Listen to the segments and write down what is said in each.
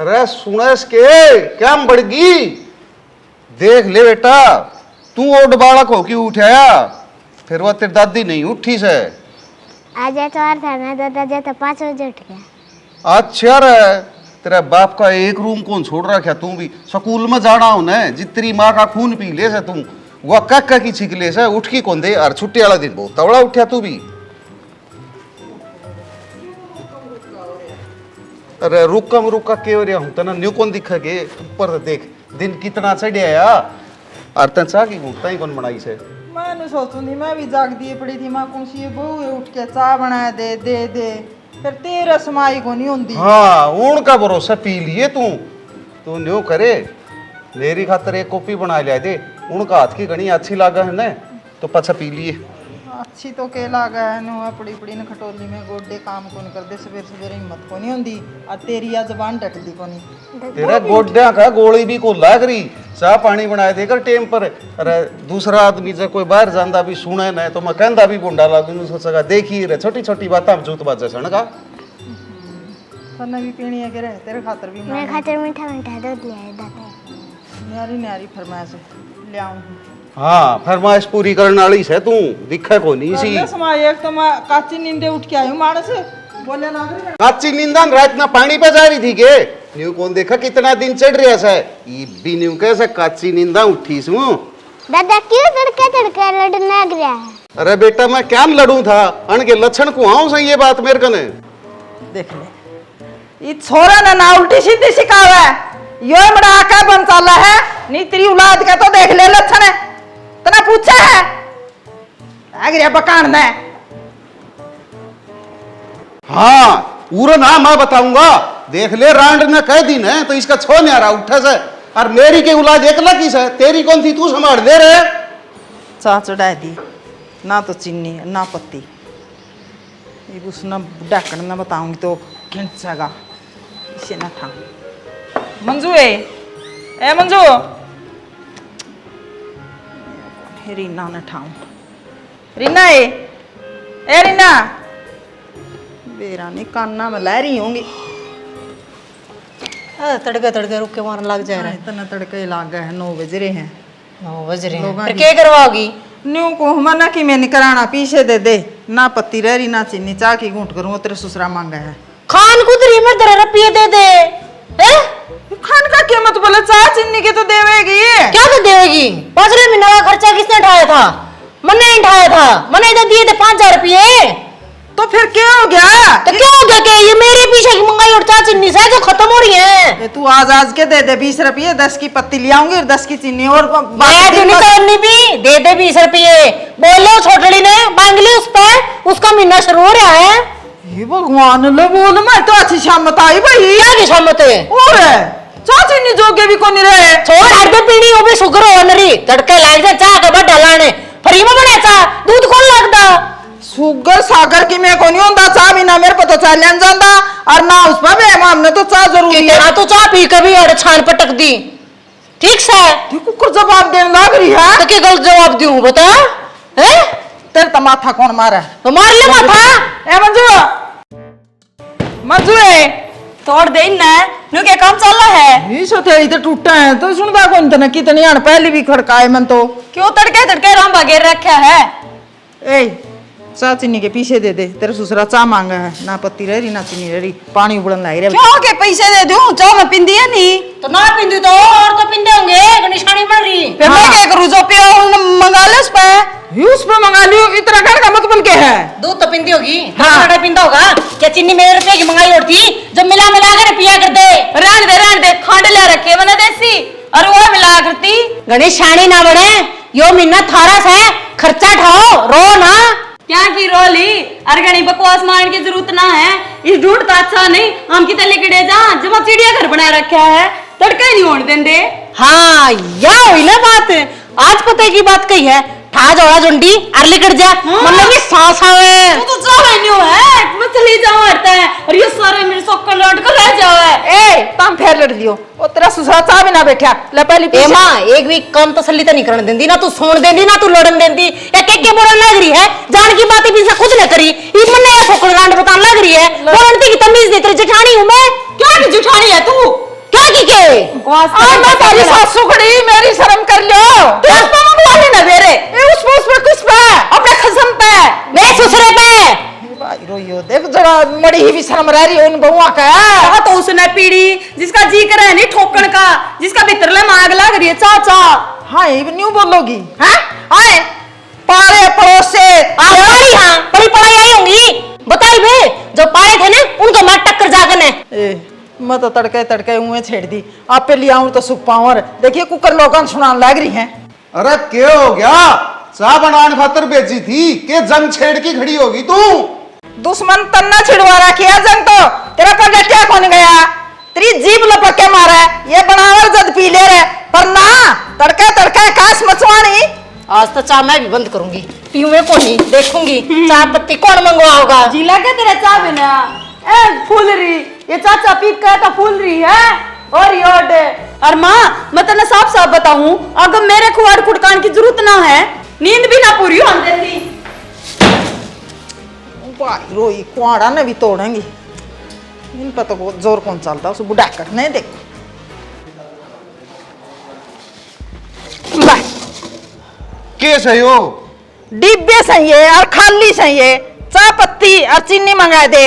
अरे सुनेस के क्या बढ़गी। देख ले बेटा, तू ओड बालक हो कि उठाया, फिर वह तेरी दादी नहीं उठी से। आज एतवार था ना, दादा तो 5 बजे उठ गया। अच्छा रे, तेरा बाप का एक रूम कौन छोड़ रखा। तू भी स्कूल में जाना हो न, जितनी माँ का खून पी ले से तुम वह कक्का की छिक ले से उठ की कौन दे। और छुट्टी वाला दिन बहुत तवड़ा उठा तू भी। अरे रुका के हो रहा हूँ तना न्यू कौन दिखा के ऊपर देख दिन कितना चढ़िया या। और तन चाह की घूमता ही कौन बनाई से। मैंने सोचू थी, मैं भी जाग दिए पड़ी थी, माँ कौन सी बहू है उठ के चाय बना दे दे दे, फिर तेरा समाई को नहीं होती। हाँ उनका भरोसा पी लिए तू न्यू करे। मेरी खातर एक कॉपी बना लिया दे, उनका हाथ की घनी अच्छी लागा है न, तो पछा पी लिए। अच्छी तो के लागा है नो, पड़ी पड़ी न खटोली में गोडे काम कौन कर दे, सवेरे सवेरे हिम्मत को नहीं होती। और तेरी आ जबान टकदी को नहीं। तेरा गोड्या का गोली भी को लाग रही। चाह पानी बनाए देकर टेम पर। अरे दूसरा आदमी जब कोई बाहर जाता भी सुने न, तो मैं कहता भी बुंडा लागू सोचेगा देखी रे छोटी छोटी बात जूत बाजा सण का। तन्ने भी पीनी है के रे, तेरे खातर भी मेरे खातिर मीठा मीठा दूध ले आए दादा। न्यारी न्यारी फरमाइश ले आऊं। हाँ फरमाइश पूरी करने वाली से तू दिखा को नहीं सी। समाई एक तो मैं काची नींदे उठ के आई हूं मानस बोले ना करे। काची नींदा रात ना पानी पे जा रही थी के न्यू कौन देखा कितना दिन चढ़ रहा है। ये भी न्यू कैसे काची नींदा उठी सू। दादा क्यों तड़के लड़ने लग रहा है। अरे बेटा मैं क्या लड़ू था, अन के लक्षण को आऊं सही ये बात मेरे कने। देख ले ये छोरा ना उल्टी सीधी सिखावे, यो बड़ा का बन चाला है नी तेरी औलाद का तो देख ले लक्षण है। तना पूछा है आगे बकान ने। हाँ पूरा नाम मैं बताऊंगा। देख ले रांड ने कह दी न, तो इसका छो नहीं आ रहा उठा से। और मेरी के औलाद एक लगी से, तेरी कौन थी तू संभाल दे रहे। चाह चढ़ा दी ना तो चीनी ना पत्ती। ये उसने डाकन ना बताऊंगी तो खिंचेगा इसे ना था। मंजू ए मंजू रीना न ठाऊं। रीना ए रीना बेरा नहीं कान्ना में ला रही होंगी। तड़के तड़के रुक के मारने लग जा रहा है। इतना तड़के लाग गए हैं, 9 बज रहे हैं। 9 बज रहे हैं, लोगां फिर की- क्या करवाओगी। न्यू को मना कि मैं नहीं कराना, पीछे दे दे ना पत्ती रह रही ना चीनी, चाह की घूंट करूँ तेरे ससुरा मांगा है। खान कुदरी में 10 रुपये दे दे। खान का क्या मत बोले, चाह चीनी के तो देवेगी। क्या तो देगी। 5 महीने का खर्चा किसने उठाया था। मैंने उठाया था, मैंने इधर दिए थे 5000 रुपये। तो फिर क्या हो गया। तो क्या हो गया कि ये मेरे पीछे की मंगाई और चाह चीनी से जो खत्म हो रही है। ये तू आज के दे दे 20 रुपये, 10 की पत्ती ले आऊंगी और 10 की चीनी और मैं चीनी करनी भी दे दे 20 रुपये। बोलो छोटड़ी ने मांग ली उस पर, उसका महीना शुरू हो रहा है। ये भगवान लो बोल, मैं तो अच्छी शामत आई भाई। क्या की शामत है और चाह चीनी जोगे भी कोनी रहे। छोड़ हट दे पीनी, वो भी शुगर हो नरी तड़के लाग जा चाह के बाद डालाने फ्री में बना चाह, दूध कौन लगता। शुगर सागर की मैं कोनी होता, चाह बिना मेरे को तो चाह लेन जाता और ना उस पर भी हमने तो चाह जरूरी है। कितना तो चाह पी कभी और छान पटक दी। ठीक से कुकर जवाब देने लग रही है। तो क्या गलत जवाब दूं बता है। तेरे तो माथा कौन मारा है। तो मार ले माथा। ए मंजू मंजू तोड़ दे ना नु क्या काम चल रहा है। ये सोते तो टूटा है तो सुनता कौन तना कितनी आन पहले भी खड़काए मन तो क्यों तड़के तड़के राम बगैर रखा है। ए चाह चीनी के पीछे दे दे, तेरे ससुरा चाह मांगा है, ना पत्ती रह रही ना चीनी रह रही, पानी उबलन लग रहा। क्यों के पैसे दे दूं, चाह मैं पिंदी है नहीं तो ना पिंदी तो और तो पिंदे होंगे, निशानी बन रही। फिर मैं क्या करूं, जो पियो मंगा ले उस पे। उस पे मंगा लियो, इतना कहने का मतलब क्या है। दूध तो पिंदी होगी। हाँ। पिंदा होगा क्या। चीनी मेरे रुपये की मंगाई और थी, जब मिला कर पिया कर दे। रहन दे खंड ले रखे मैंने देसी और वो मिला करती। गणेश शानी ना बने, यो महीना थारा से खर्चा ठाओ, रो ना। क्या की रोली अरगणी बकवास मारने की जरूरत ना है। इस ढूंढता अच्छा नहीं, हम की तले किड़े जा जब चिड़िया घर बना रखा है, तड़का नहीं होने देंगे। हाँ या हुई ना बात, आज पते की बात कही है। ठा जोड़ा जुंडी अरली कट जा। हाँ। मतलब कि सांस आवे तो जावे न्यू है, मैं चली जाऊं हटता है और ये सारे मेरे सोकर लौट कर रह जावे। ए तुम फिर लड़ लियो, ओ तेरा ससुरा चाह भी ना बैठा ले पहली ए मां एक भी कम तसल्ली तो नहीं करने देंदी ना, तू सोन देंदी ना तू लड़न देंदी। एक एक के बोलने लग रही है, जान की बातें भी से खुद न करी। ई मन ने सोकर रांड बताने लग रही है, बोलने की तमीज नहीं, तेरी जेठानी हूं मैं। क्या की जुठानी है तू। बकवास मैं तेरी सासू खड़ी, मेरी शर्म कर लो। तू उस पे मंगवा लेना मेरे, उस पे कुछ पे अपने खसम पे, मेरे ससुरे पे। भाई रोइयो देख जरा, मड़ी ही भी शर्म रह रही है उन बहुआ का। कहा तो उसने पीड़ी जिसका जी करे नहीं ठोकन का, जिसका भीतर मांग लग रही है चाचा। हाँ ये न्यू बोलोगी? हाँ आए पारे पड़ोस से बड़ी पढ़ाई आई होंगी, बताई बे जो पारे थे ना उनको मैं टक्कर जागन है। मैं तो तड़के तड़के मुँह छेड़ दी, आप पे लिया तो सुख पावर। देखिए कुकर लोगन सुनान लग रही हैं। अरे क्या हो गया? चाह बनाने खातर भेजी थी के जंग छेड़ की खड़ी होगी तू? दुश्मन तन्ना छिड़वा रखी है जंग तो, तेरा पर क्या कौन गया? तेरी जीभ लपक के मारा है, ये बनावर जद पी ले रहे पर ना तड़के तड़के काश मचवानी। आज तो चाय मैं भी बंद करूंगी, पीऊंगे को नहीं, देखूंगी चाय पत्ती कौन मंगवा होगा। जी लगे तेरा चाह बिना ए फूल रही, ये चाचा पीप का तो फूल रही है और योड। और माँ मैं तेने साफ साफ बताऊं, अगर मेरे खुआड़ खुड़कान की जरूरत ना है, नींद भी ना पूरी होने देती। भाई रोई कुआड़ा ने भी तोड़ेंगी, इन पर तो बहुत जोर कौन चलता, उसे बुढ़ा करने देखो। के सही हो? डिब्बे सही है और खाली सही है, चाय पत्ती और चीनी मंगा दे।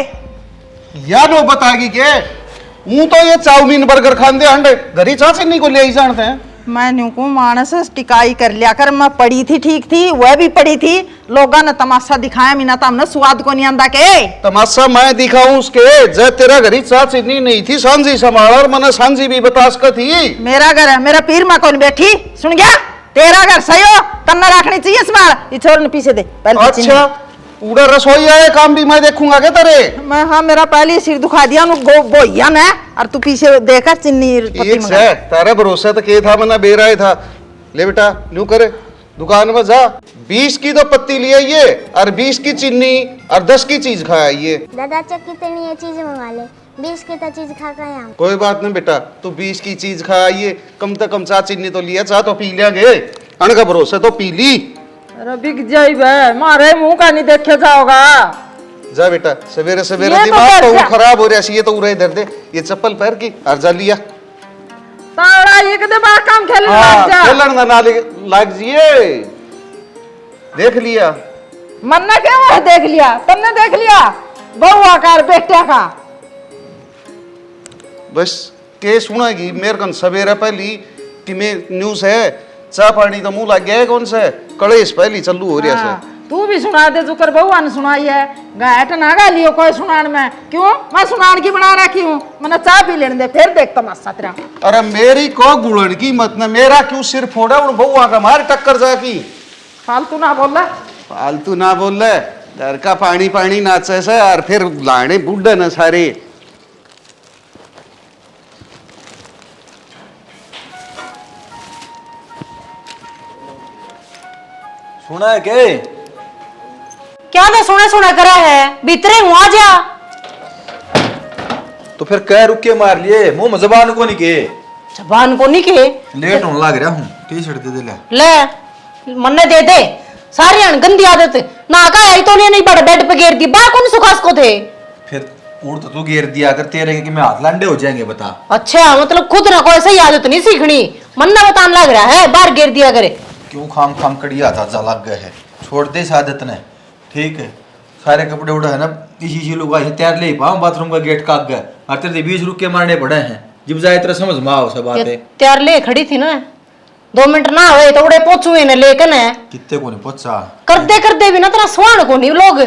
या नो बताएगी के? हूं तो ये चाउमीन बर्गर खान दे अंडे घरी चाह चीनी को ले ही जानते हैं। मैं न्यू को मानस टिकाई कर लिया कर, मैं पड़ी थी ठीक थी, वह भी पड़ी थी, लोगों ने तमाशा दिखाया, मीना तो हमने स्वाद को नहीं आंदा के। तमाशा मैं दिखाऊं उसके जब तेरा घरी चाह चीनी नहीं थी, सांझी संभाल और मैंने सांझी भी बता सका थी। मेरा घर है, मेरा पीर माँ कौन बैठी, सुन गया? तेरा घर सही हो, कन्ना रखनी चाहिए समार। ये छोर ने पीछे दे पहले। अच्छा पूरा रसोई आए काम भी मैं देखूंगा क्या तेरे? मैं हाँ मेरा पहले सिर दुखा दिया बोइया ने, और तू पीछे देखा चीनी एक से तारे भरोसे तो के था, मना बेराय था। ले बेटा न्यू करे दुकान में जा, 20 की तो पत्ती ले आइए और 20 की चीनी और 10 की चीज खा आइए। दादा चक कितनी ये चीज मंगा ले, 20 की तो चीज खा कर यहाँ। कोई बात नहीं बेटा, तू 20 की चीज खा आइए, कम से कम चाह चीनी तो लिया, चाह तो पी लेंगे, अनका भरोसे तो पी ली। अरे बिक जाई बे, मारे मुंह का नहीं देखे जाओगा। जा बेटा सवेरे सवेरे ये तो दिमाग तो क्या? खराब हो रहा है, ये तो उरे इधर दे, ये चप्पल पैर की और जा लिया। ताड़ा एक दे बार काम खेलने लग हाँ जा। खेलने ना लग जिए, देख लिया। मन ने क्या वह देख लिया, तुमने देख लिया बहु आकार बेटा का। बस के सुनागी मेरे कन सवेरे पहली कि मैं न्यूज है, चाह पानी तो मुंह लग गया है कौन से कलेश पहली चलू हो रहा है। तू भी सुना दे, जुकर बहुआ ने सुनाई है, गायट ना गा लियो कोई सुनान में। क्यों मैं सुनान की बना रखी हूँ, मैंने चाय पी लेने दे फिर देख तमाशा तेरा। अरे मेरी को गुड़न की मत न, मेरा क्यों सिर फोड़ा उन बहुआ का मार टक्कर जाकी। फालतू ना बोल रहा, फालतू ना बोल रहे, घर का पानी पानी नाचे से और फिर लाने बुढ़े न सारे। सुना है के? क्या तो सोना सोना करा है, भीतरे हुआ जा। तो फिर कह रुक के मार लिए, मुंह में जबान को नहीं के। जबान को नहीं के लेट होने लग रहा हूँ, टी शर्ट दे ले। ले मन्ने दे दे, सारी गंदी आदत ना का आई तो नहीं बड़ा बेड पे गिर दी, बाहर कौन सुखास को थे। फिर उड़ तो तू घेर दिया कर, तेरे कि मैं हाथ लांडे हो जाएंगे बता। अच्छा मतलब खुद ना कोई सही आदत नहीं सीखनी, मन्ना बतान लग रहा है बाहर गिर दिया करे। क्यों खाम खाम कड़िया था जा लग गए है, छोड़ दे इस आदत ने। ठीक है सारे कपड़े उड़ा है ना, इसी लोग तैयार ले पाऊँ, बाथरूम का गेट काग गए और तेरे 20 रुक के मारने पड़े हैं। जब जाए तेरा समझ में आओ सब बातें। तैयार ले खड़ी थी ना, 2 मिनट ना हुए तो उड़े पहुंचुए न लेकर न कितने को नहीं पहुंचा कर दे भी ना तेरा स्वान को नहीं लोग।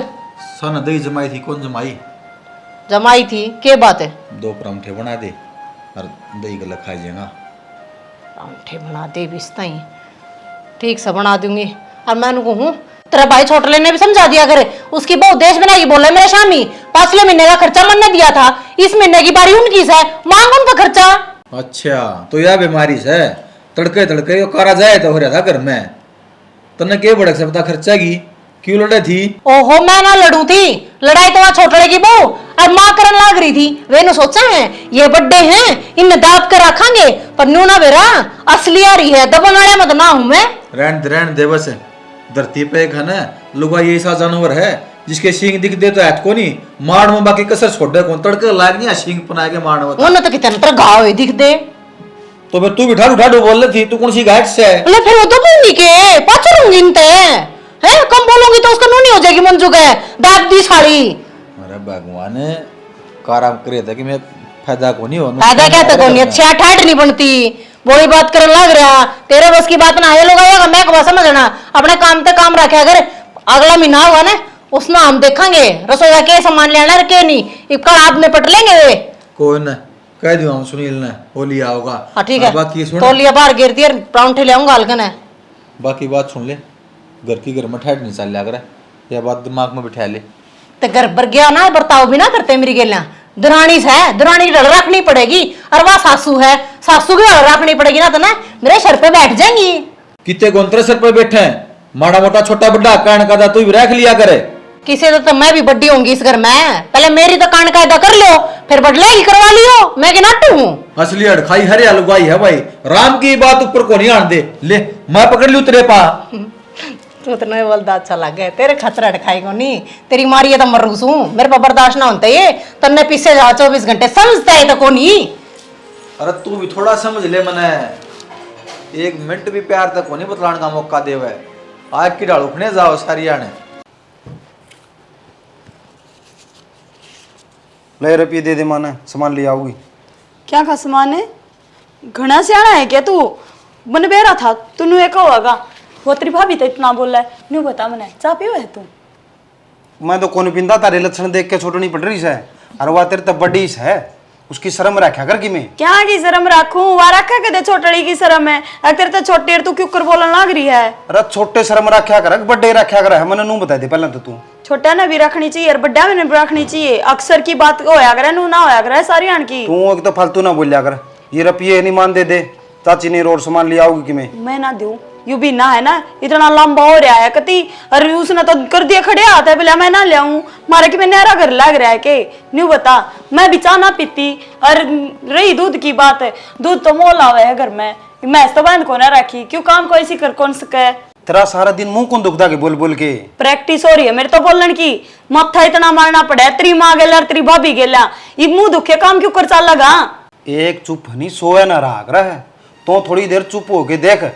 सन दही जमाई थी, कौन जमाई? जमाई थी के बात है? 2 परांठे बना दे और दही गला खा जाएगा। परांठे बना दे बिस्ता ही ठीक से बना दूंगी। और मैं कहूँ तेरा भाई छोटले ने भी समझा दिया करे, उसकी बहुत देश बनाई बोल रहे मेरे शामी, 5 महीने का खर्चा मन ने दिया था, इस महीने की बारी उनकी है, मांग उनका खर्चा। अच्छा तो यह बीमारी से तड़के तड़के कारा जाए तो हो रहा था घर में, तने के बड़क से पता खर्चा की क्यों लड़े थी? ओहो मैं ना लड़ू थी, लड़ाई तो वहां छोटले की बहू और माँ करन लाग रही थी। वे ने सोचा है ये बड्डे हैं इन्हें दाब कर रखेंगे, पर न्यू ना बेरा असली आ रही है, दबन वाले मत ना हूं मैं। रहन दे बस, धरती पे एक है ना लुगा ये ऐसा जानवर है जिसके सींग दिख दे तो ऐत को नहीं मार में बाकी कसर छोड़ दे कौन, तड़के लाग नहीं सींग बना के मारने वो ना तो कितने तरह घाव दिख दे। तो फिर तू भी ठाडू ठाडू बोल रही थी, तू कौन सी घाट से है? बोले फिर वो तो बोलनी के पाचरूंगी इनते है, कम बोलूंगी तो उसका नूनी हो जाएगी मंजू के दाद दी साड़ी। अरे भगवान काराम करे था कि मैं फायदा को नहीं हो फायदा क्या तक होनी, अच्छा ठाट नहीं बनती, बोली बात करने लग रहा, तेरे बस की बात ना है लोग आएगा, मैं को समझना, अपने काम ते काम रखे, अगर अगला महीना होगा ना उसमें हम देखेंगे रसोई का के सामान लेना है के नहीं, इबका हाथ में पट लेंगे वे। कौन कह दियो हम सुनील ने हो लिया होगा। हाँ ठीक है, बाकी सुन, तो लिया बाहर गिर दिया परांठे ले आऊंगा हल्कन है। बाकी बात सुन ले, घर की घर में ठहर नहीं चल लिया करे, यह बात दिमाग में बिठा ले। तो घर पर गया ना बर्ताव भी ना करते मेरी गेलियां, दुरानी से है, दुरानी की डर रखनी पड़ेगी, और वह सासू है, सासू की डर रखनी पड़ेगी ना, तो ना मेरे सर पे बैठ जाएंगी। कितने गोंतरे सर पे बैठे हैं, माड़ा मोटा छोटा बड़ा कान का तू भी रख लिया करे। किसी तो मैं भी बड्डी होंगी इस घर में, पहले मेरी तो कान कायदा कर लो, फिर बदलेगी करवा लियो, मैं कि नाटू हूँ। असली अड़खाई हरे अलुगाई है भाई, राम की बात ऊपर को नहीं आन दे, ले मैं पकड़ लू तेरे पा। तू तो नहीं बोलता अच्छा लगे, तेरे खतरा अटकाई को नहीं, तेरी मारी है तो मरूस हूँ, मेरे पर बर्दाश्त ना होता ये, तन्ने पीछे जा 24 घंटे समझता है तो को नहीं। अरे तू भी थोड़ा समझ ले मने, एक मिनट भी प्यार तक को नहीं बतलाने का मौका दे हुए, आग की डाल उठने जाओ सारी आने। ले रुपये दे दे माना, सामान ले आओगी। क्या का सामान है? घना सियाना है क्या तू? मन बेरा था तू एक होगा, वो तेरी भाभी तो इतना बोल रहा है, न्यू बता मने चाह पियो है तू? मैं तो कौन पिंदा, तारे लक्षण देख के छोटनी पड़ रही है, और वह तेरे तो बड़ी है, उसकी शर्म रखा कर कि मैं क्या की शर्म रखूं, वह रखा कदे छोटड़ी की शर्म है, अगर तेरे तो छोटी है तू क्यों कर बोलने लग रही है? अरे छोटे शर्म रखा कर, बड़े रखा कर, मैंने नू बता दे पहले तो तू। छोटा ने भी रखनी चाहिए और बड्डा ने भी रखनी चाहिए, अक्सर की बात होया करे नू ना होया करे सारी आन की। तू एक तो फालतू ना बोलिया कर, ये रुपये नहीं मान दे चाची ने रोड सामान ले आओगी कि मैं ना दूं, यू भी ना है ना, इतना लंबा हो रहा है कति, और उसने तो कर दिया खड़े हाथ है, बोला मैं ना ले आऊं, मारे कि मैं नहरा घर लग रहा है के न्यू बता, मैं भी चाह ना पीती, और रही दूध की बात है, दूध तो मोल आवे है घर में, मैं तो बंद को ना रखी, क्यों काम को ऐसी कर कौन सके? तेरा सारा दिन मुंह कौन दुखता के बोल बोल के? प्रैक्टिस हो रही है मेरे तो बोलने की, मत्था इतना मारना पड़ा है, तेरी माँ गेला तेरी भाभी गेला, ये मुंह दुखे काम क्यों कर चल लगा? एक चुप नहीं सोया ना रहा कर है, तो थोड़ी देर चुप हो के देख।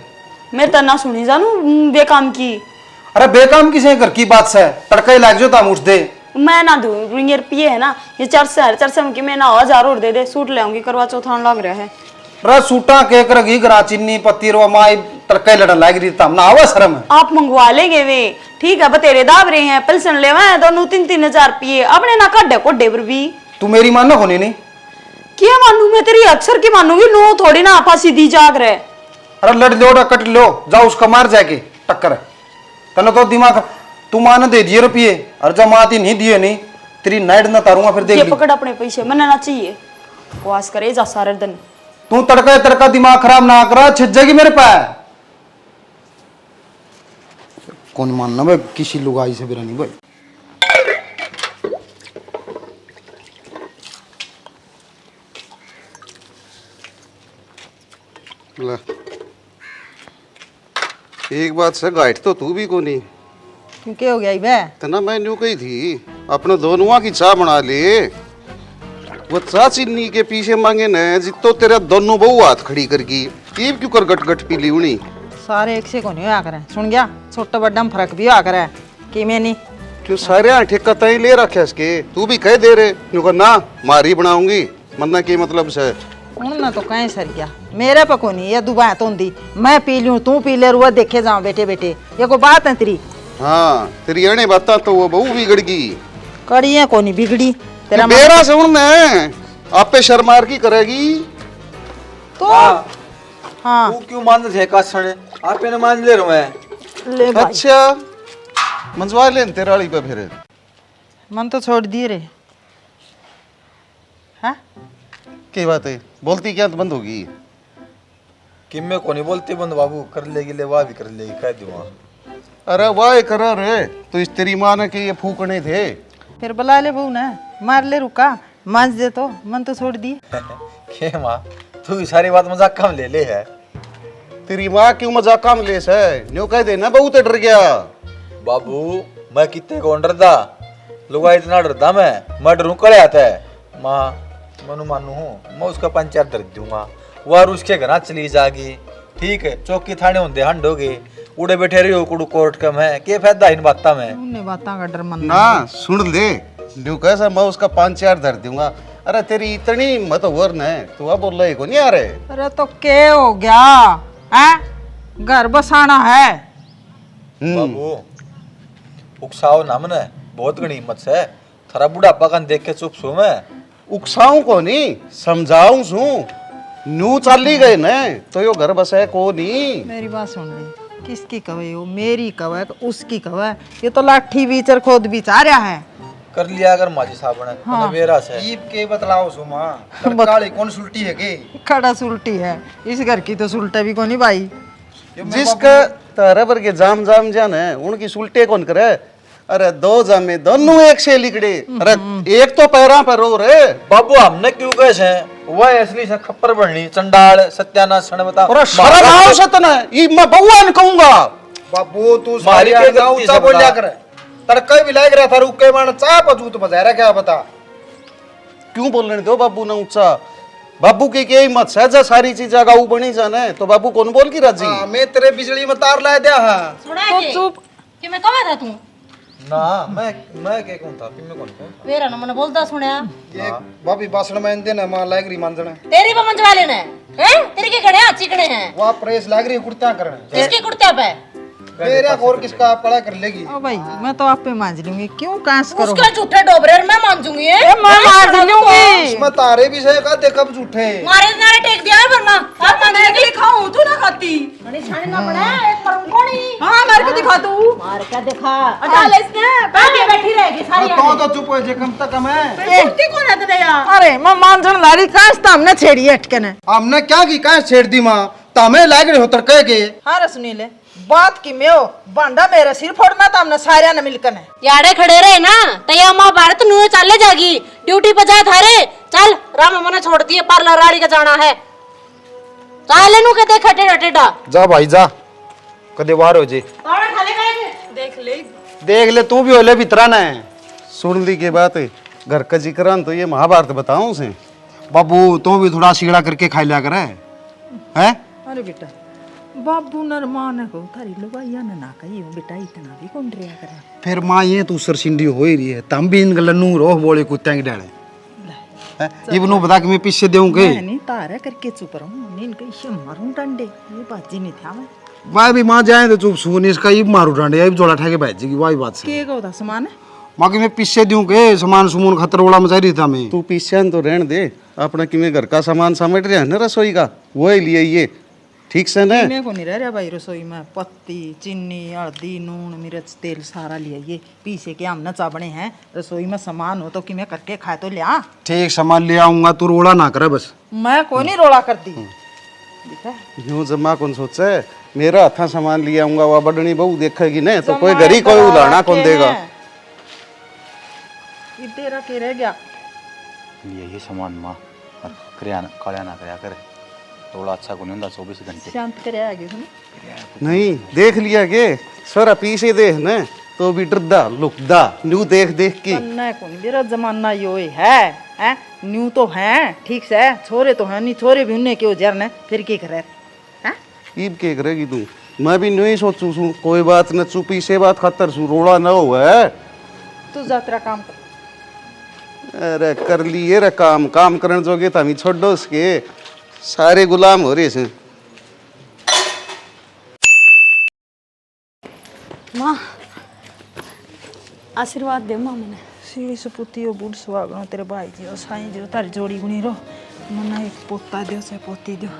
मैं तो ना सुनी जानू बेकाम की। अरे बेकाम किसे घर की बात से तड़का लग जो ताम उठ दे। मैं ना दूं, ये रुपये है ना, ये चरसे की मैं ना 1000 और दे दे, सूट ले आऊंगी, करवा चौथ आने लग रहा है। अरे सूटा के कर घी गरा चीनी पत्ती रो माई तड़का लड़न लग रही ताम ना आवा शर्म। आप मंगवा लेंगे वे, ठीक है बतेरे दाब रहे हैं, पेंशन लेवा है दोनों 3-3 हजार रुपये, अपने ना कड्डे कोड्डे पर भी। तू मेरी मानना होनी नहीं? क्या मानू मैं तेरी अक्सर की मानूंगी, नो थोड़ी ना आपा सीधी जाग रहे। अरे लड़ लो कट लो, जाओ उसका मार जाके टक्कर। तने तो दिमाग, तू मान दे दिए रुपये, और जब माती नहीं दिए नहीं तेरी नाइट ना तारूंगा फिर देख ये ली। पकड़ अपने पैसे, मैंने ना चाहिए, वास करे जा सारे दिन। तू तड़का तड़का दिमाग खराब ना करा, छिज जाएगी मेरे पास। कौन मानना भाई किसी लुगाई से बिना नहीं भाई। ला। एक बात से गाइड तो तू भी को नहीं, क्यों हो गया बे? तो ना मैं न्यू कही थी अपने दोनों की चाय बना ले, वो चाय चीनी के पीछे मांगे न जितो तेरा दोनों बहु हाथ खड़ी करगी, ये क्यों कर गट गट पी ली उनी? सारे एक से को नहीं होया करे, सुन गया, छोटा बड़ा में फर्क भी होया करे कि मैं नहीं। क्यों सारे यहाँ ठेका तय ले रखे इसके, तू भी कह दे रहे न्यू कर ना मारी बनाऊंगी, मरना के मतलब से उन्होंने तो कहीं सर गया, मेरे पे को नहीं, ये दुबा तो दी, मैं पी लूं तू पी ले, रुआ देखे जाओ बेटे बेटे, ये को बात है तेरी? हाँ तेरी अणे बता तो वो बहु बिगड़ गई, कड़ी है को नहीं बिगड़ी तेरा मेरा से उनने आप पे शर्मार की करेगी तो। हाँ तू क्यों मान रहे कासण, आप ने मान ले रहा मैं। ले भाई, अच्छा मंजवा ले तेरा वाली पे फिर मन तो छोड़ दिए रे। हाँ की बात है, बोलती क्या तो बंद होगी? कि मैं को नहीं बोलती बंद बाबू, कर लेगी ले वाह भी कर लेगी, कह दूंगा। अरे वाह करा रे, तो इस तेरी माँ ने के ये फूकने थे, फिर बुला ले बहू ना, मार ले रुका, मांझ दे तो मन तो छोड़ दिए। के माँ तू भी सारी बात मजाक कम ले ले है। तेरी माँ क्यों मजाक काम ले से न्यू कह देना बहुत डर गया। बाबू मैं कितने को डरदा, लोग इतना डरदा मैं डरूं करे आता है। माँ मनु मानू हूँ मैं उसका 5-4 दर्द दूंगा, वार उसके घर चली जागी, ठीक है, चौकी थाने होंदे हंडोगे, उड़े बैठे रही हो कुड़ू कोर्ट कम है, के फायदा इन बातों में? उन्हें बातां का डर मन ना सुन ले, न्यू कैसा मैं उसका 5-4 धर दूंगा। अरे तेरी इतनी हिम्मत और न है, तू अब बोल रही को नहीं आ रहे? अरे तो के हो गया है, घर बसाना है। बाबू उकसाओ ना मने, बहुत घनी हिम्मत से, थारा बुढ़ापा कन देख के चुप सू मैं। उकसाऊं को नहीं, समझाऊं सू। न्यू चाली गए न तो यो घर बसे को नहीं। मेरी बात सुन ले, किसकी कवे हो, मेरी कवे कि उसकी कवे? ये तो लाठी बीचर खोद बीचा रहा है। कर लिया अगर माजी साहब ने, हाँ। मेरा से ईब के बतलाओ सुमा, काली कौन सुलटी है के? खड़ा सुलटी है, इस घर की तो सुलटे भी को नहीं भाई। जिसका तारा पर के जाम जाम जान है, उनकी सुलटे कौन करे? अरे दो जामे दोनों एक से लिकड़े। अरे एक तो पैरा पर रो रे। बाबू हमने क्यों कैसे वह असली से खप्पर बढ़नी चंडाल सत्यानाश सन बता। और शर्म आओ सतना, ये मैं बउआ न कहूंगा। बाबू तू मारी सारी के गांव गलती सा से बोल बता। जा कर, तड़का भी लाग रहा था, रुक के मान चा पजूत बजा रहा, क्या बता? क्यों बोलने दो बाबू ना ऊंचा? बाबू की के हिम्मत से जा सारी चीज गाऊ बनी जाने तो बाबू कौन बोल की राजी? हाँ, मैं तेरे बिजली में तार ला दिया हाँ। सुना तो के चुप। कि मैं कब था तू ना मैं के कौन था, कि मैं कौन था? वेरा न मैंने बोलता सुनया ये भाभी बासण में देना मां लाग रही मांजने, तेरी बमंजवा लेने हैं, तेरी के खड़े हैं चिकने हैं, वहाँ प्रेस लाग रही है कुर्ता करने, किसकी कुर्ते पे मेरा और किसका पड़ा कर लेगी? ओ भाई मैं तो आप पे मांझ लूंगी, क्यों कांस करो? उसके झूठे डोबरे और मैं मान दूंगी मैं मांझ लूंगी। इसमें तारे भी सही का कब झूठे? मारे नारे टेक दिया है वरना आप मान मैं के खाऊं, तू ना खाती? बड़ी छाने ना पड़ा एक मरूं कोनी हाँ मार के दिखा तू। मार के दिखा डाल इसने, बैठी बैठी रहेगी सारी तो चुप हो जे, कम तक कम है। कुर्ती कौन है तेरे यार? अरे मैं मांझन लारी कांस तो हमने छेड़ी अटकन है। हमने क्या की कहा छेड़ दी माँ, तमें लाग रहे हो तड़के के। हाँ रे सुनील, बात की में हो बांडा मेरा सिर फोड़ना तो हमने सारे ने मिलकर है। यारे खड़े रहे ना तैया महाभारत नुए चाले जागी ड्यूटी पर जाए थारे चल राम मना छोड़ दिए पार्लर राड़ी का जाना है चाले नु के देखा टेढ़ा टेढ़ा जा भाई जा, कदे वार हो जे, और खाले गए देख ले तू भी होले भीतरा ना है। सुन ली के बात है, घर का जिक्र तो ये महाभारत बताऊं से। बाबू तू भी थोड़ा सीड़ा करके खा लिया करे हैं? अरे बेटा बाबू नरमान को थारी लुगाइया ने ना कही बेटा, इतना भी कौन रिया करे? फिर माँ ये तू सरसिंडी हो ही रही है, तम भी इन गलनू रोह बोले कुत्ते की डाले हैं? ये बनू बता कि मैं पीछे देऊंगे? मैं नहीं तारा करके चुप रहूं, नीन कैसे मारूं डंडे, ये बात जी नहीं था मैं। वह भी माँ जाए तो चुप सुन, इसका ये मारू डांडे, ये जोड़ा ठा के बैठ जाएगी, वही बात से। के होता सामान है? माँ की मैं पीछे दूं के सामान सुमून खतर वाला मचा रही था मैं। तू पीछे तो रहने दे, अपना कि मैं घर का सामान समेट रहा है ना रसोई का, वो ही लिए ये ठीक से ना। मैं को नहीं रह रहा भाई रसोई में, पत्ती चीनी हल्दी नून मिर्च तेल सारा लिया, ये पीछे के हम न चाबने हैं। रसोई में सामान हो तो कि मैं करके खाए तो लिया। ठीक सामान ले आऊंगा, तू रोड़ा ना करे बस। मैं कोई नहीं रोला करती। दिखा यूं जमा कौन सोचे मेरा हाथा सामान ले आऊंगा, वह बड़नी बहू देखेगी ना तो कोई घरी कोई उलाना कौन देगा? ये तेरा के रह गया? यही सामान माँ करियाना कालिया ना करया करे, थोड़ा अच्छा को नहीं होता 24 घंटे। शांत करे आगे सुन। नहीं देख लिया के सरा पीछे देख न तो भी डरदा लुकदा न्यू देख देख के। ना कौन मेरा जमाना यो है हैं? न्यू तो है ठीक से, छोरे तो है नहीं, छोरे भी उन्हें क्यों जरने, फिर की करे हैं? ईब के करेगी तू? मैं भी नहीं सोचू सू, कोई बात न चुपी से बात खतर सू, रोड़ा न हो है। तू जा तेरा काम कर। अरे कर लिए रे काम, काम करने जोगे था मी छोड़ दो उसके, सारे गुलाम हो रहे से। माँ आशीर्वाद दे माँ मैंने। सीढ़ी से पुती हो बूढ़ सुहागनो तेरे भाई जी और साईं जी तारी जोड़ी गुणी रो, मना एक पोता दियो से पोती दियो।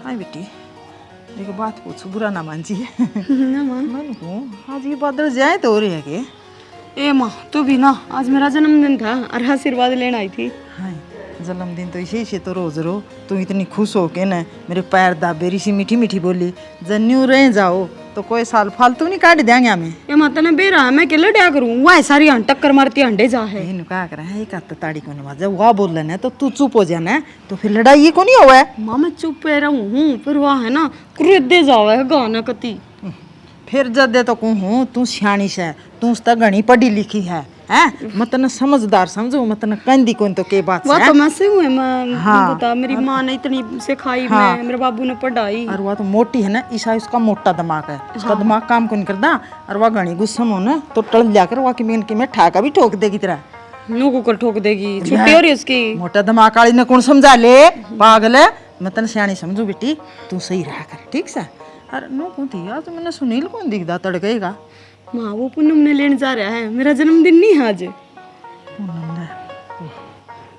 हाँ बेटी एक बात पूछू, बुरा ना मान जी। ना माँ। मन को आज ये बादल जाए तो हो रही है के? ए माँ तू भी ना, आज मेरा जन्मदिन था और आशीर्वाद लेने आई थी। हाँ जन्मदिन तो इसे से तो रोज रो, तू इतनी खुश हो के ना मेरे पैर दाबेरी सी मीठी मीठी बोली, जन्यू रह जाओ तो कोई साल फालतू नहीं काट देंगे हमें। ये माता ने बेरा है, मैं केले डया करूँ, वह सारी टक्कर मारती अंडे जा है। इन क्या करा है, एक हाथ ताड़ी को नवाज वह बोल लेना तो तू चुप हो जाना, तो फिर लड़ाई ये को नहीं हुआ है। माँ मैं चुप रहूँ हूँ, फिर वह है ना क्रोधे जावे है गाना कती। फिर जदे तो कहूँ तू सियाणी से, तू तो घनी पढ़ी लिखी है, हैं मतलब समझदार समझो मतलब कंदी कौन तो के बात वो है तो मैं से हूँ मैं हाँ। बता मेरी माँ ने इतनी सिखाई हाँ। मैं मेरे बाबू ने पढ़ाई और वह तो मोटी है ना ईसा उसका मोटा दिमाग है उसका दिमाग काम कौन करता और वह घनी गुस्सा हो ना तो टल जाकर वह की में ठाका भी ठोक देगी तरह नो कुकर ठोक देगी छुट्टी हो रही है उसकी मोटा दिमाग वाली ने कौन समझा ले पागल है मैं तन सियाणी समझू बेटी तू सही रहा कर ठीक से अरे नो कौन थी यार तो मैंने सुनील कौन दिखदा तड़केगा माँ वो पूनम ने लेने जा रहा है मेरा जन्मदिन नहीं है आज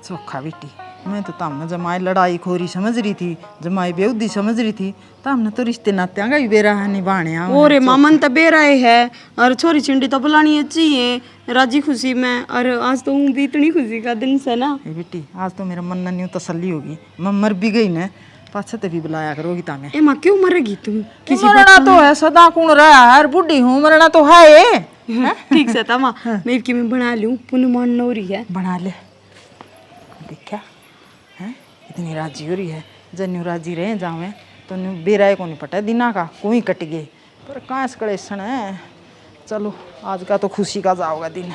चोखा बेटी मैं तो तमने जमाई लड़ाई खोरी समझ रही थी जमाई बेउदी समझ रही थी तमने तो रिश्ते नात्या का ही बेरा है निभाने और मामन तो बेराए है और छोरी चिंडी तो बुलानी अच्छी है राजी खुशी में और आज तो भी इतनी खुशी का दिन से ना ए बेटी आज तो मेरा मन न्यू तसल्ली होगी मैं मर भी गई ना पाछे ते भी बुलाया करोगी तामे ए माँ क्यों मरेगी तुम किसी मरना तो है सदा कौन रहा यार बुढ़ी हूँ मरना तो है ये ठीक से था माँ मैं की मैं बना लूँ पुनमान नौरी है बना ले देखा हैं इतनी राजी हो रही है जन्यू राजी रहे जावे तो न्यू बेराए को नहीं पटा दिना का कोई कट गए पर कहाँ से कड़ेसन है चलो आज का तो खुशी का जाओगा दिन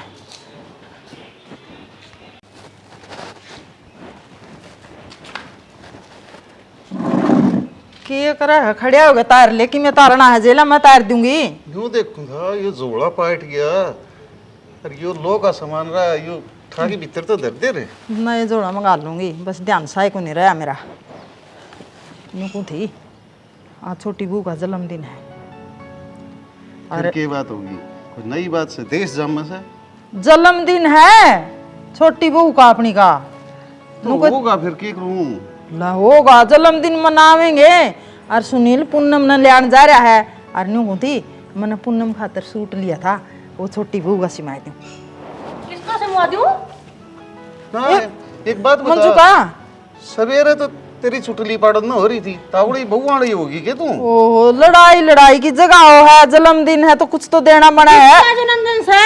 के करा है खड़िया होगा तार लेकिन मैं तारना है जेला मैं तार दूंगी यूं देखूंगा ये जोड़ा पाट गया और यो लो का सामान रहा यो ठाकी भीतर तो धर दे रे मैं ये जोड़ा मंगा लूंगी बस ध्यान साई को नहीं रहा मेरा यूं को थी आज छोटी बहू का जन्मदिन है फिर के बात होगी कोई नई बात से देश जाम से जन्मदिन है छोटी बहू का अपनी का तो होगा फिर के करूं ला होगा जन्मदिन मनावेंगे और सुनील पूनम ने लेने जा रहा है और न्यू को थी मैंने पूनम खातर सूट लिया था वो छोटी बहू का सिमाई दूं किसका सिमवा दूं? ना एक बात मंजू बता का सवेरे तो तेरी चुटली पाड़न हो रही थी तावड़ी बहुआड़ी होगी के तू ओहो लड़ाई लड़ाई की जगह हो है जन्मदिन है तो कुछ तो देना पड़ा है किसका जन्मदिन से?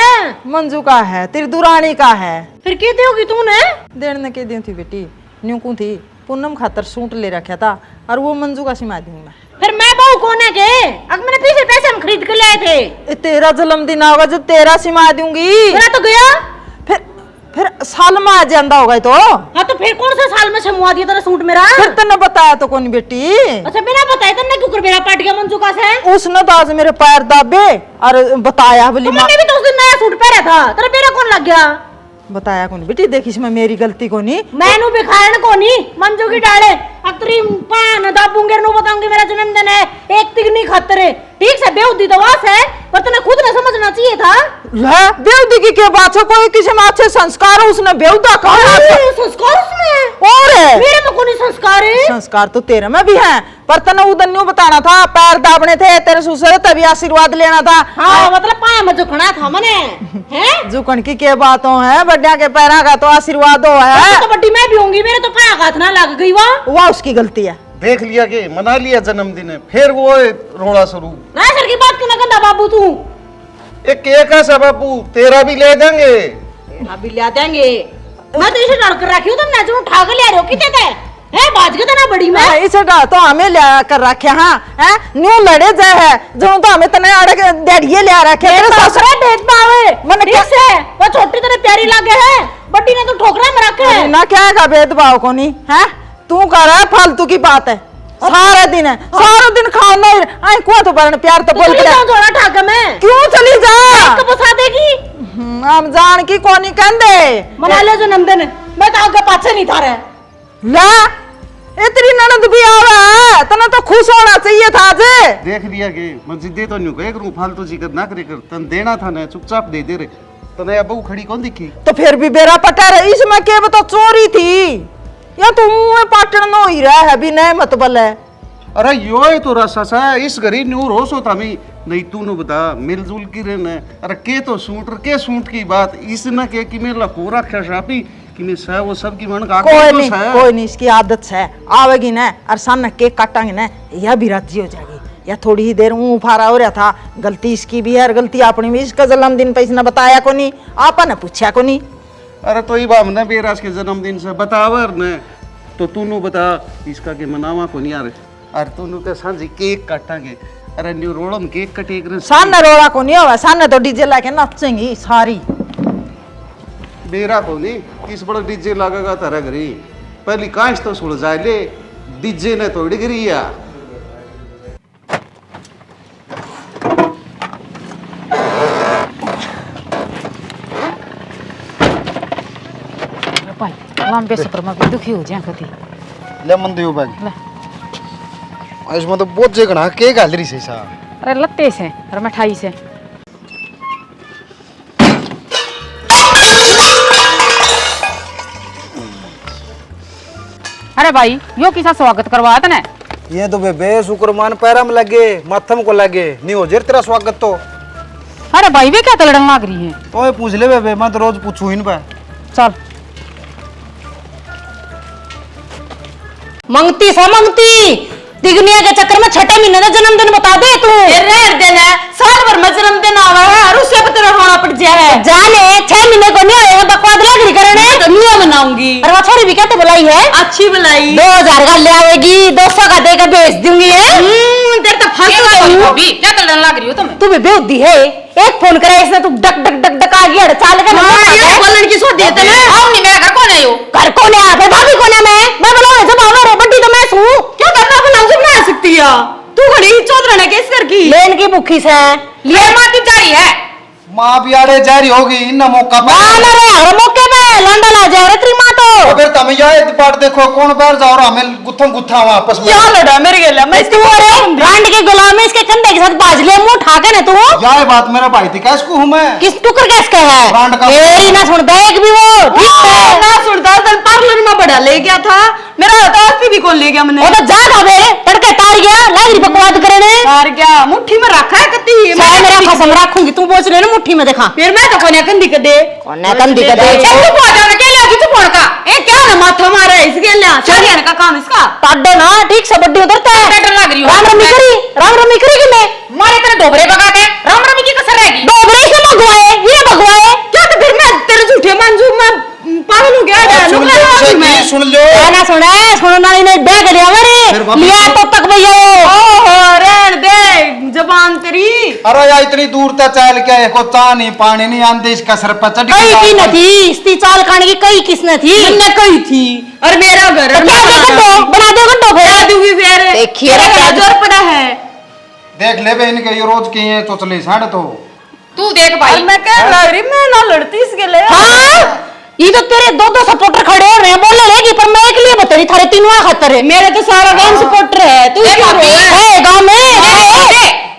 मंजू का है तेरी दुरानी का है फिर क्या दोगी तूने? देने के दी थी बेटी न्यू को थी पूनम खातर सूट ले रखा था और वो मंजू का सिमा दूंगी मैं फिर मैं बहू कौन है के? अब मैंने पीछे पैसे हम खरीद के लाए थे। ए, तेरा जन्मदिन होगा जो तेरा सिमा दूंगी मेरा तो गया। फिर साल में आ जाता होगा तो हाँ तो फिर कौन सा साल में सिमवा दिया तेरा सूट मेरा? फिर तने बताया तो कौन बेटी अच्छा बिना बताए तन्ने क्यों कर मेरा पाट गया मंजू का से? उसने तो आज मेरे पैर दाबे और बताया बोली मैंने भी तो उस दिन नया सूट पहना था तेरा मेरा कौन लग गया? बताया कौन बेटी देखी इसमें मेरी गलती को नहीं मैनू भी खाया को नहीं मंजू की डाले अतरी पान दाबूंगे नु बताऊंगी मेरा जन्मदिन है एक तिग नहीं खातर है ठीक से बेउद्दी तो वास है पर तूने खुद ने समझना चाहिए था। ले बेउद्दी की क्या बात है कोई किसी में अच्छे संस्कार है उसने बेउद्दा कहा संस्कार उसमें और है मेरे में कौन संस्कार है? संस्कार तो तेरे में भी है पर तने उधर न्यू बताना था पैर दाबने थे तेरे ससुर तभी आशीर्वाद लेना था। हाँ मतलब पाया में झुकना था मने हैं झुकन की क्या बातों है बड्डिया के पैरा का तो आशीर्वाद हो है तो बड्डी मैं भी होंगी मेरे तो पाया हाथ ना लग गई वह उसकी गलती है देख लिया के मना लिया जन्मदिन है फिर वो रोड़ा शुरू ना सर की बात क्यों ना गंदा बाबू तू एक केक है सब बापू तेरा भी ले देंगे अभी ले देंगे मैं तो इसे डर कर रखी हूँ तुम ना जो उठा के ले रहे हो कितने थे है बाज के ना बड़ी मैं इसे तो हमें ले कर रखे हाँ है न्यू लड़े जाए है जो तो हमें तने अड़क डेढ़िए ले रखे तेरे ससुरा भेदभाव है मन ठीक से वो छोटी तेरे प्यारी लागे है बड्डी ने तो ठोकरा में रखे है ना क्या का भेदभाव को नहीं है तू कर रहा है फालतू की बात है सारा दिन है सारा दिन खाना आई को तो बरन प्यार तो बोल के जोड़ा ठाक मैं क्यों चली जा कब बसा देगी हम जान की कोनी कंदे मना ले जन्मदिन मैं तो आगे पाछे नहीं था रे ला इतनी ननद भी आवा है तने तो खुश होना चाहिए था जे देख लिया के मैं जिद्दे तो न्यू कहे करूं फालतू जिक्र ना करे कर तन देना था ना चुपचाप दे दे रे तने अब खड़ी कौन दिखी तो फिर भी बेरा पटा रहे इसमें के तो चोरी थी या तो मुंह पाटन नो ही रहा है भी नहीं मतबल है अरे यो है तो रसा सा इस घरी न्यू रोस होता मी नहीं तू नु बता मिलजुल की रहना अरे के तो सूट की बात इसने के कि मैं लको रखा शापी कि मैं सह वो सब की मन का कोई नहीं इसकी आदत है आवेगी ना और सामने केक काटांगे ना यह भी राजी हो जाएगी या थोड़ी ही देर मुंह फारा हो रहा था गलती इसकी भी है और गलती अपनी भी इसका जन्मदिन पे इसने बताया को नहीं आपा ने पूछा को नहीं अरे तो ये हमने बेराज के जन्मदिन से बतावर ने तो तू नु बता इसका के मनावा को नहीं यार अरे तू नु तो सांझी केक काटांगे अरे न्यू रोड़म केक कटेक रे सामने रोड़ा को नहीं होगा सामने तो डीजे लाके नचेंगी सारी मेरा को नहीं इस बड़ा डीजे लगेगा तारा घरी पहली कांच तो सुल जाए ले डीजे ने तो डिग्री या भाई लंबे सफर में भी दुखी हो जाए कति ले मन दियो बागी इसमें तो बहुत जगह के गैलरी से सा अरे लत्ते से और मिठाई से अरे भाई यो किसा स्वागत करवाया तने ये तो बेबे शुक्रमान पैरा में लगे माथम को लगे नहीं हो जेर तेरा स्वागत तो अरे भाई वे क्या तलड़न लाग रही है तो ये पूछ ले बेबे मैं तो रोज पूछू इन पे चल मंगती सा मंगती दिगनिया के चक्कर में छठे महीने का जन्मदिन बता दे तू रह देना साल भर में जन्मदिन आवा है और उससे भी तेरा रोना पड़ जाए है जाने 6 महीने को नहीं आएगा बकवाद लग रही करने तो नहीं मनाऊंगी और वो छोरी भी कहते बुलाई है अच्छी बुलाई 2000 का ले आएगी 200 का देकर भेज दूंगी है तेरे तो फंस गई क्या तलड़न लाग रही हो तुम्हें तू भी बेउद्दी है एक फोन करा इसने तू डक डक डक डक आ गया चाल के बोलन की सो देते ना हम नहीं मेरा घर कौन है यो घर कौन है फिर भाभी कौन है मैं बुलाऊं जब आवे रे बड्डी तो मैं सू क्या करना बुलाऊं जब बना सकती है तू खड़ी चौधरा ने किस कर की लेन की भूखी से ये माती जारी है मां भी आड़े जारी होगी इन मौका पे ना रे अरे मौके पे लंदन आ जाए रे तेरी मां तो तो फिर तुम जाए पार्ट देखो कौन बाहर जाओ और हमें गुत्थम गुत्था वहां आपस में क्या लड़ा मेरे गेला मैं तू अरे गांड के गुलाम इसके कंधे के साथ बाज ले मुंह उठा के ना तू यह बात मेरा भाई थी कैसे को हूं मैं किस टुकर कैस का है ब्रांड का मेरी ना सुन देख भी वो ठीक है ना सुनता तन पार्लर में बड़ा ले गया था मेरा दोस्त भी कौन ले गया मैंने वो तो जा था मेरे तड़के तार गया लागरी बकवाद करने हार गया मुट्ठी में रखा है कती मैं मेरा कसम रखूंगी तू बोच ले ना मुट्ठी में देखा फिर मैं तो कोने कंदी कर दे कोने कंदी कर दे चल तू पहुंच जाना के लागी तू फोन का ए क्या ना माथा मारा है इसके लिए चढ़ियाने का काम इसका ताडो ना ठीक से बड्डी उधरता है डर लग रही हो राम रमी करी कि मैं मारे तेरे डोबरे भगा के राम रमी की कसर रहेगी डोबरे से भगवाए ये भगवाए क्या तो फिर मैं तेरे झूठे मंजू में पागल हो गया मैं सुन लो ना सुनो ना इन्हें बैग लिया मेरे लिया तो तक भैया ओहो रहन दे जबान तेरी अरे यार इतनी दूर तक चल के को चा नहीं पानी नहीं आंदे इसका सर पर चढ़ कई की न थी इसकी चाल खाने की कई किसने थी मैंने कही थी और मेरा घर तो क्या दे गड्ढो बना दे गड्ढो क्या फिर दूंगी फिर देखिए रे क्या जोर पड़ा है देख ले बे इनके ये रोज की है तो चले साढ़े तो तू देख भाई मैं कह रही मैं ना लड़ती इसके लिए हाँ ये तो तेरे दो सपोर्टर खड़े हो रहे हैं बोलने लेगी पर मैं एक लिए बता रही थारे तीनों खतर है मेरे तो सारा गांव सपोर्टर है तू क्यों रो है गांव में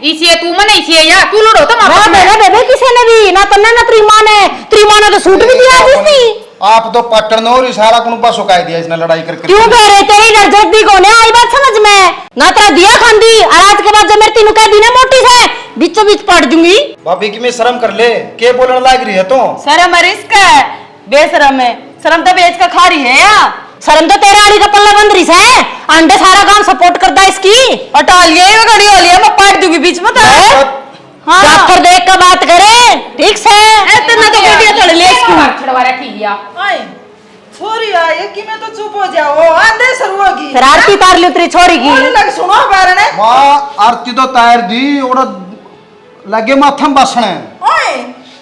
इसी तू मने इसी या तू लड़ो तो ना बेटा बेबे किसी ने भी ना तन्ने ना त्रिमान ने तो सूट भी दिया जिसने आप तो पटन और इशारा कुन पास सुकाई दिया इसने लड़ाई करके क्यों कह रहे तेरी घर जल्दी कौन है आई बात समझ में ना तेरा दिया खांदी आज के बाद जब मेरे तीनों कह दी ना मोटी से बीचों बीच पड़ दूंगी भाभी की मैं शर्म कर ले के बोलने लाग रही है तो शर्म रिस्क है बेशरम है शर्म तो बेच का खा रही है या शर्म तो तेरे आड़ी का पल्ला बंद रही है अंडे सारा काम सपोर्ट करता है इसकी हटाल ये घड़ी हो लिया मैं पाट दूंगी बीच में तो हाँ डॉक्टर देख कर बात करे ठीक से इतना तो वीडियो चढ़ ले इसको छड़वा रखी लिया छोरी आए कि मैं तो चुप हो जाओ आंधे शुरू होगी फिर आरती तार ली उतरी छोरी की लग सुनो बारने मां आरती तो तैयार दी ओड़ा लगे माथम बसने ओए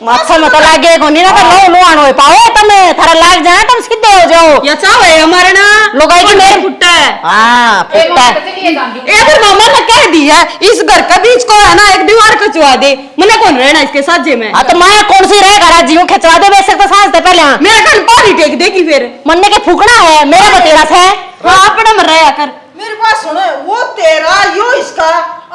माथा में तो लागे को नहीं ना तो लो लो आनो पाओ तुम थारा लाग जाए तुम सीधे हो जाओ या चाव है हमारे ना लोग आई कि मेरे फुट्टा है हां फुट्टा अगर मामा ने कह दिया इस घर का बीच को है ना एक दीवार खचवा दे मने कौन रहना इसके साथ जे में हां तो मैं कौन सी रहेगा राजीव खिंचवा दे वैसे तो सांस दे पहले मेरा घर पानी टेक देगी फिर मन्ने के फूकना है मेरा बतेरा से हां अपना मर रहा कर मेरी बात सुनो वो तेरा यो इसका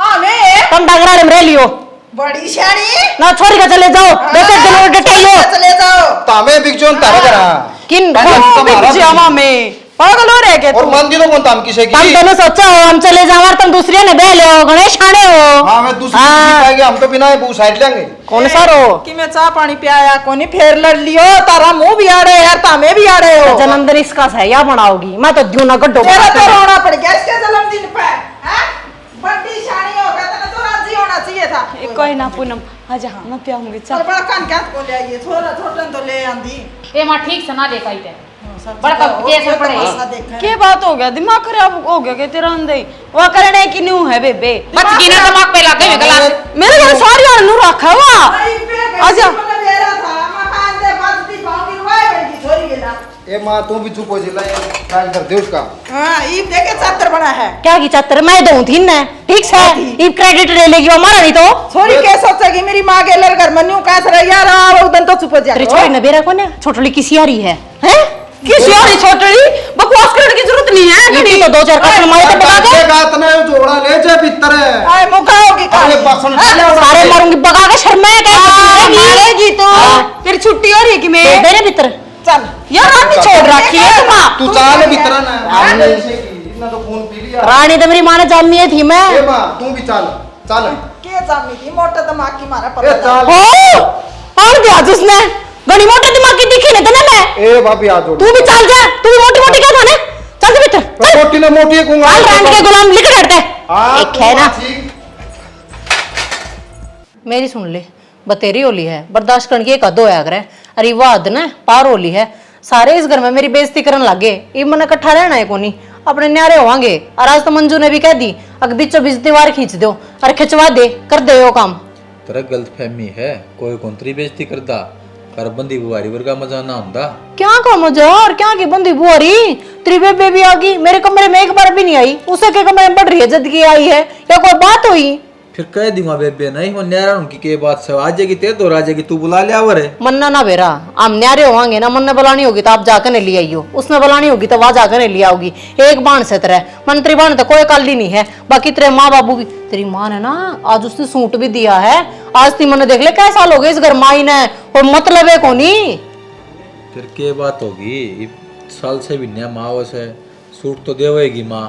आने तुम डगरा में रह लियो बड़ी शानी ना छोरी का चले जाओ बेटे दिनों डटेलो चले जाओ तामे बिगजोन तारे करा किन जामा में पागल हो रहे के और मंदिर तो कौन ताम किसे की तुम दोनों सोचो हम चले जाओ और तुम दूसरे ने बह लो गणेश खाने हो हां मैं दूसरी चीज पाएंगे हम तो बिना बू साइड लेंगे कौन सा रो कि मैं चाह पानी पियाया कोनी फेर लड़ लियो तारा मुंह भी आ रहे यार तामे भी आ रहे हो जन्मदिन इसका है या बनाओगी मैं तो द्यू ना गड्ढो तेरा तो रोना पड़ गया इसके जन्मदिन पे हैं बड़ी शानी होगा तो राजी होना चाहिए था कोई ना पूनम आज हां मैं पियाऊंगी चल चल बड़ा कान क्या को ले आइए थोड़ा छोटन तो ले आंदी ए मां ठीक से ना देखा ही बड़ा कैसे पड़े क्या बात हो गया दिमाग खराब हो गया के तेरा अंदर वो करने की न्यू है बेबे बच की ना दिमाग पे लगे में गला मेरे घर सारी और नू रखा हुआ आजा मेरा था मकान दे बात दी पाऊंगी रुआए ए माँ तू भी चुप हो जिला काज कर दे उसका। हाँ ईब देखे चादर बना है। क्या की चातर मैं दूं थी ना, ठीक से ये क्रेडिट ले लेगी वो हमारा नहीं तो। छोरी क्या सोचेगी मेरी माँ के लड़ घर मन्यू कैसे रह यार वो उधर तो चुप हो जा। तेरी छोरी न बेरा कौन है? छोटली किसी आ रही है हैं? किसी और छोटड़ी बकवास करने की जरूरत नहीं है। इनकी तो दो चार कसल मारे तो बगा के गात ने जोड़ा ले जा भीतर है। आए मुका होगी का। अरे बसन सारे मारूंगी बगा के शर्म है क्या? मारेगी तो तेरी छुट्टी हो रही है कि मैं मेरे भीतर चल यार रानी छोड़ रखी है माँ। तू चाल भीतर ना इतना तो खून पी लिया। रानी तो मेरी माँ ने जामी है थी मैं। ए माँ तू भी चाल चाल। के जामी थी मोटा दिमाग की मारा ए पता। चाल। हो और दिया उसने घनी मोटे दिमाग की दिखी नहीं तो ना मैं। ए भाभी आ जोड़। तू भी चल जा, तू भी मोटी मोटी क्या था ना? चल भीतर चल। मोटी ने मोटी कहूंगा। चल रानी के गुलाम लिख करते एक है ना। मेरी सुन ले बतेरी होली है, बर्दाश्त करने की एक हद होया करे। अरे वाह हद ना पार होली है। सारे इस घर में मेरी बेइज्जती करने लगे। ये मन इकट्ठा रहना है कोनी, अपने न्यारे होवांगे। और आज तो मंजू ने भी कह दी अगर बीचों बीच दीवार खींच दो और खिंचवा दे, कर दे वो काम। तेरा गलतफहमी है, कोई कोंतरी बेइज्जती करदा पर बंदी बुआरी वर्गा मजा ना हुंदा। क्या का मजा और क्या की बंदी बुआरी? तेरी बेबे भी आ गई मेरे कमरे में, एक बार भी नहीं आई। उसे के कमरे में बढ़ रही है जद की आई है या कोई बात हुई? फिर कह दूंगा बेबे नहीं वो न्यारा उनकी के बात से आ जाएगी तेरे दो आ जाएगी तू बुला ले आवर है। मन्ना ना बेरा हम न्यारे होंगे ना, मन ने बुलानी होगी तो आप जाकर नहीं ले आइयो, उसने बुलानी होगी तो वहां जाकर नहीं ले आओगी। एक बाण से तरह मन तेरी बाण तो कोई काली नहीं है। बाकी तेरे माँ बाबू की तेरी माँ ने ना आज उसने सूट भी दिया है। आज ती मन देख ले कैसा साल हो गए इस घर माई ने और मतलब है कोनी। फिर के बात होगी साल से भी नया माँ है सूट तो देवेगी माँ।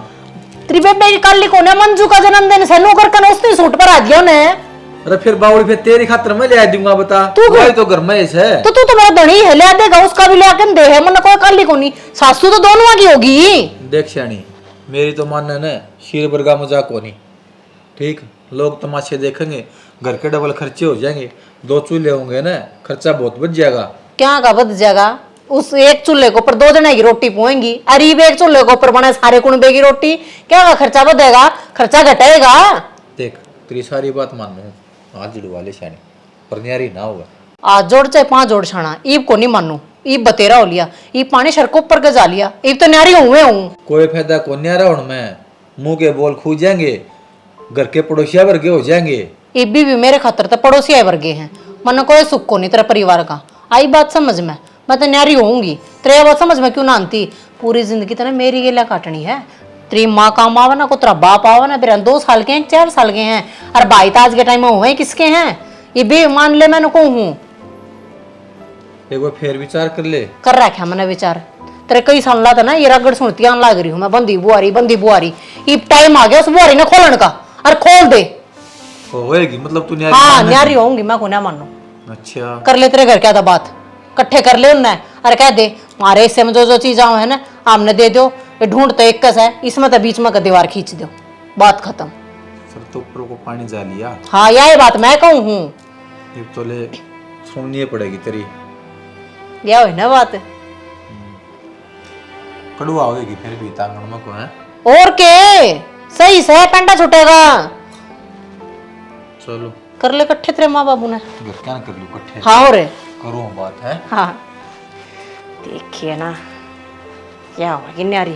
तेरी बेबे की काली कोने मंजू का जन्मदिन से नौकर का उसने सूट पर आ दिया ने। अरे फिर बावड़ी फिर तेरी खातर मैं ले आ दूंगा बता तू तो घर में है तो तू तो मेरा धनी है, ले देगा उसका भी ले आके दे है। मन कोई काली कोनी, सासू तो दोनों की होगी। देख श्याणी मेरी तो मानना न शीर बरगा मजाक होनी ठीक। लोग तमाशे देखेंगे, घर के डबल खर्चे हो जाएंगे। 2 चूल्हे होंगे ना खर्चा बहुत बच जाएगा। क्या का बच जाएगा? उस एक चूल्हे के ऊपर 2 जने की रोटी पोएंगी। अरीब एक चूल्हे के ऊपर बने सारे कुनबे की रोटी, क्या का खर्चा बढ़ेगा? खर्चा घटेगा। देख तेरी सारी बात मान लूं आज जुड़वा ले श्याणी पर न्यारी ना होगा। आज जोड़ चाहे 5 जोड़ छाना ईब को नहीं मानू। ईब बतेरा हो लिया, ईब पानी सड़कों पर के जा लिया। ईब तो न्यारी हुए हूँ, कोई फायदा को न्यारा हूं मैं। मुंह के बोल खू जाएंगे, घर के पड़ोसिया वर्गे हो जाएंगे। ईब भी मेरे खातर तो पड़ोसी आए वर्गे हैं। मन कोई सुख को नहीं तेरा परिवार का। आई बात समझ में, मैं तो न्यारी होऊंगी। तेरे बात समझ में क्यों ना आती? पूरी जिंदगी तो ना मेरी गेला काटनी है। तेरी माँ काम आवा ना को तेरा बाप आवा ना, फिर 2 साल के हैं 4 साल के हैं। और भाई तो आज के टाइम में हुए किसके हैं? ये भी मान ले मैंने को हूँ। एक बार फिर विचार कर ले। कर रखा मैंने विचार। तेरे कई साल ला था ना ये रगड़ सुनती आन लग रही हूँ मैं, बंदी बुआरी। ये टाइम आ गया उस बुआरी ने खोलन का, और खोल दे। होएगी मतलब तू न्यारी? हाँ न्यारी होंगी मैं, को ना मानो। अच्छा कर ले तेरे घर क्या था बात, इकट्ठे कर ले उनने। अरे कह दे हमारे हिस्से में जो चीज आओ है ना हमने दे दो। ये ढूंढते एक कस है इसमें तो बीच में का दीवार खींच दो, बात खत्म। सर तो ऊपर को पानी जा लिया। हाँ यही बात मैं कहूँ हूँ। ये तो ले सुननी पड़ेगी तेरी। यह हुई ना बात। कड़वा होगी फिर भी तांगण में को है। और के सही से पेंटा छुटेगा। चलो कर ले इकट्ठे तेरे माँ बाबू ने। घर क्या कर लूं इकट्ठे। हाँ और करूँ बात है। हाँ देखिए ना क्या होगी न्यारी,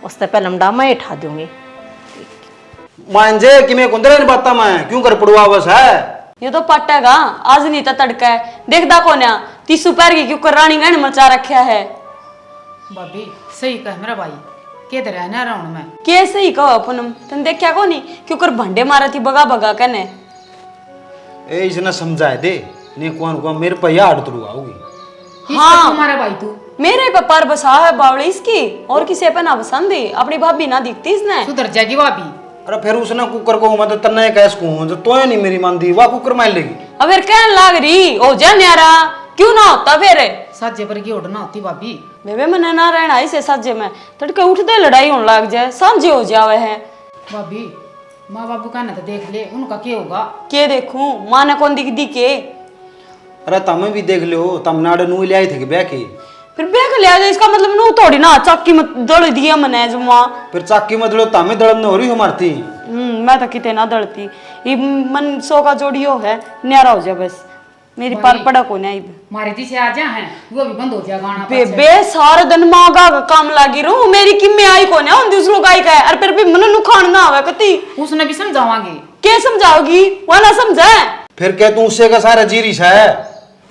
उससे पहले हम डामा ही उठा दूंगी। मांझे कि मैं कुंदरे नहीं बाता मैं क्यों कर पड़वा बस है। ये तो पटेगा आज नहीं तो तड़का है। देखदा कोन्या 30 पैर की क्यों कर रानी गण मचा रखा है। भाभी सही कह मेरा भाई के तरह ना राउंड में कैसे ही कहो अपनम तन देखा को नहीं क्यों कर भंडे मारा थी बगा कने। ए इसने समझाए दे ने कौन मेरे पे यार तुड़वा होगी। हाँ तुम्हारा भाई तू मेरे पे पर बसा है बावड़ी इसकी, और किसी पे ना पसंद है। अपनी भाभी ना दिखती इसने। सुधर जाएगी भाभी। अरे फिर उसने कुकर को मैं तो तन्ने कैस को जो तो नहीं मेरी मानती वाह कुकर मार लेगी। अब फिर कहने लाग रही ओ जा न्यारा क्यों ना होता फिर साजे पर की उड़ना होती भाभी। बेबे मने ना रहना इसे साजे में तड़के उठते लड़ाई होने लग जाए सांझे हो जावे है। भाभी माँ बाबू का ना तो देख ले उनका क्या होगा। के देखूं माँ ने कौन दिख दी के। अरे तमें भी देख लो तम नाड़ नू ले आई थे ब्याह के। फिर बेक लिया जाए इसका मतलब नू थोड़ी ना चक्की में दड़ दिया मने जुमा। फिर चाकी में दड़ो तमें दड़न हो रही हो मारती। मैं तो किते ना दड़ती। ये मन सो का जोड़ियो है न्यारा हो जाए बस। मेरी पर पड़ा को नहीं मारे दी से आ जा है वो भी बंद हो जाएगा गाना बेबे सारा दिन मांगा का काम लगी रहूं मेरी किम्मे आई को ना दूसरों का ही का है और फिर भी मन नुकसान ना आवे कती उसने भी समझावांगे क्या समझाओगी वो ना समझे फिर क्या तू उससे का सारा जीरिश है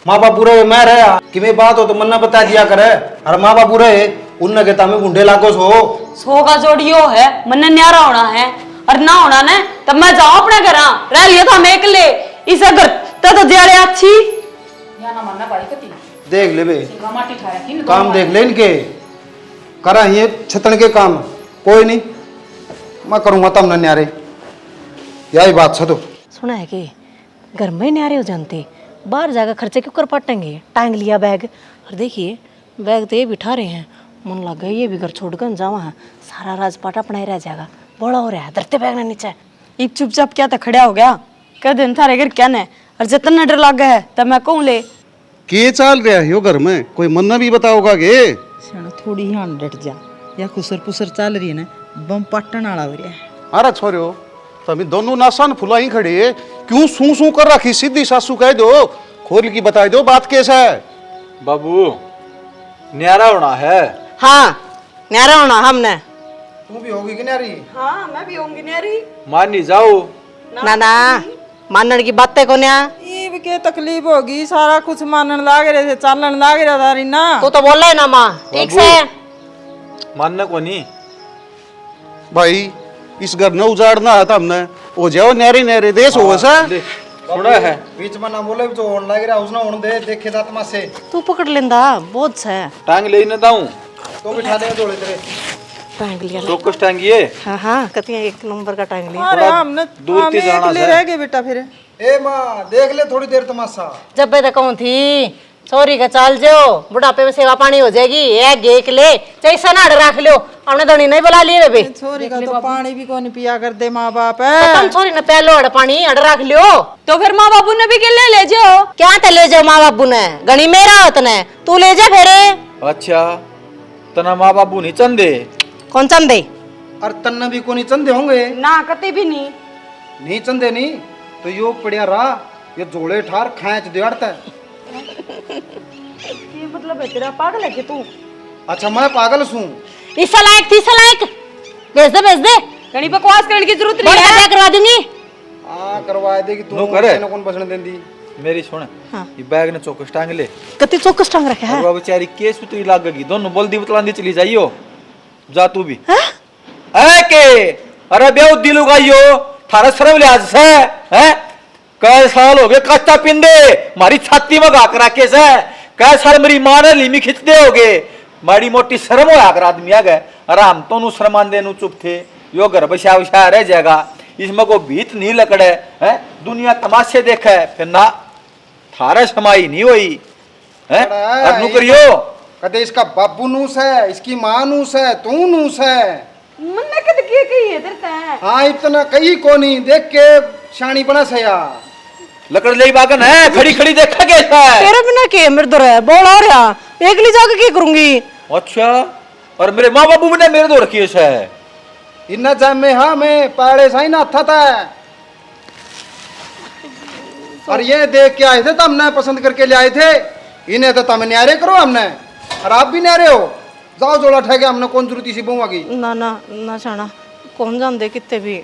माँ बाप पूरे मैं रहा कि मैं बात हो तो मन्ना बता दिया करे और माँ बाप पूरे उनने कहता मैं बुंडे लागो सो का जोड़ियो है मन न्यारा होना है और ना होना ने तब मैं जाऊं अपने घर रह लिया था मैं अकेले इस घर तो ज्यादा अच्छी या ना मरना भाई कती देख ले बे माटी ठाया कि काम देख ले इनके करा ये छतन के काम कोई नहीं मैं करूंगा तब न न्यारे यही बात छ तो सुना है कि घर में न्यारे हो जानते बाहर जाकर खर्चे क्यों कर पाटेंगे टांग लिया बैग और देखिए बैग तो ये बिठा रहे हैं मन लग गया ये भी घर छोड़कर जावा है सारा राजपाट अपना ही रह जाएगा बड़ा हो रहा है धरते बैग ना नीचे एक चुपचाप क्या था खड़ा हो गया कह दिन थारे घर क्या ने और जितना डर लग गया है तब मैं कहूं ले के चाल रहा है घर में कोई मन्ना भी बताओगा गे शाना थोड़ी ही हान डट जा या खुसर पुसर चल रही है ना बम पट्टन वाला हो रहा है अरे छोरो तभी दोनों नासान फुला ही खड़े है क्यों सू सू कर रखी सीधी सासू कह दो खोल की बता दो बात कैसा है बाबू न्यारा होना है। हाँ न्यारा होना हमने तू भी होगी कि न्यारी हां मैं भी होंगी न्यारी मान नहीं जाओ ना ना मानने की बातें को न्या ये भी क्या तकलीफ होगी सारा कुछ मानन लाग रहे थे चालन लाग रहा था ना तू तो बोल रहा है ना माँ ठीक से मानना को नहीं भाई इस घर न उजाड़ना है हमने वो जाओ न्यारी न्यारे देश हो सा सुना है बीच में ना बोले जो होने लग रहा उसने होने दे देखे जात में से तू पकड़ लेंदा बहुत है टांग ले न दाऊं तो बिठा दे जोड़े तेरे टांग लिया तो कुछ टांगिए हाँ हाँ कहती है एक नंबर का टांग लिया अरे हमने दूर हमें थी जाना अकेले से। रह गए बेटा फिर ए माँ देख ले थोड़ी देर तमाशा जब मैं कहूँ थी छोरी का चाल जो बुढ़ापे में सेवा पानी हो जाएगी एक गेक ले जैसा ना रख लो हमने धनी नहीं बुला लिए बेबे छोरी का तो पानी भी कौन पिया कर दे माँ बाप तुम छोरी ने पहलो अड़ पानी अड़ रख लियो तो फिर माँ बाबू ने भी के ले जाओ क्या ते ले जाओ माँ बाबू ने गणी मेरा होतने तू ले जा फेरे अच्छा तना माँ बाबू नहीं चंदे कौन चंदे और तन्ना भी कोनी चंदे होंगे ना कते भी नहीं नहीं चंदे नहीं तो यो पड़िया रहा ये जोड़े ठार खाँच दियाड़ता है ये मतलब है तेरा पागल है कि तू अच्छा मैं पागल हूँ इस लायक भेज दे घणी बकवास करने की जरूरत बड़ा नहीं है क्या करवा दूंगी हाँ करवा देगी तू नो करे। तेने कौन बसने देंदी मेरी सुन हाँ। ये बैग ने चौकस टांग ले कति चौकस टांग रखे है और वो बेचारी केस उतरी लागेगी दोनों बोल दी बतलांदी चली जाइयो जा तू भी है के अरे बेउ दिलू गाइयो थारा शर्म लिहाज से हैं कई साल हो गए कच्चा पिंदे मारी छाती में घाक रखे से कई साल मेरी मां ने लीमी खिंच दे होगे माड़ी मोटी शर्म हो आकर आदमी आ गए अरे हम तो नु शर्मान देनु चुप थे यो घर बसा बसा रह जाएगा इसमें को भीत नहीं लकड़े है दुनिया तमाशे देखे फिर ना थारा समाई नहीं हुई है अब नु करियो कहते इसका बाबू नूस है इसकी माँ नूस है तू नूस है मन्ने कद के कही है तेरे ते हाँ इतना कहीं को नहीं देख के शानी बना सया लकड़ ले बागन है खड़ी खड़ी देखा कैसा है तेरे बिना के मेरे दर है बोल आ रहा एक ली जाके क्या करूंगी अच्छा और मेरे माँ बाबू ने मेरे दो रखी है इन्ना जाम में हाँ मैं पाड़े साई ना था और ये देख के आए थे तो हमने पसंद करके ले आए थे इन्हें तो तम न्यारे करो हमने और आप भी न्यारे हो जाओ जोड़ा ठहके हमने कौन जरूरत इसी बुआ की ना ना ना छाना कौन जानते कितने भी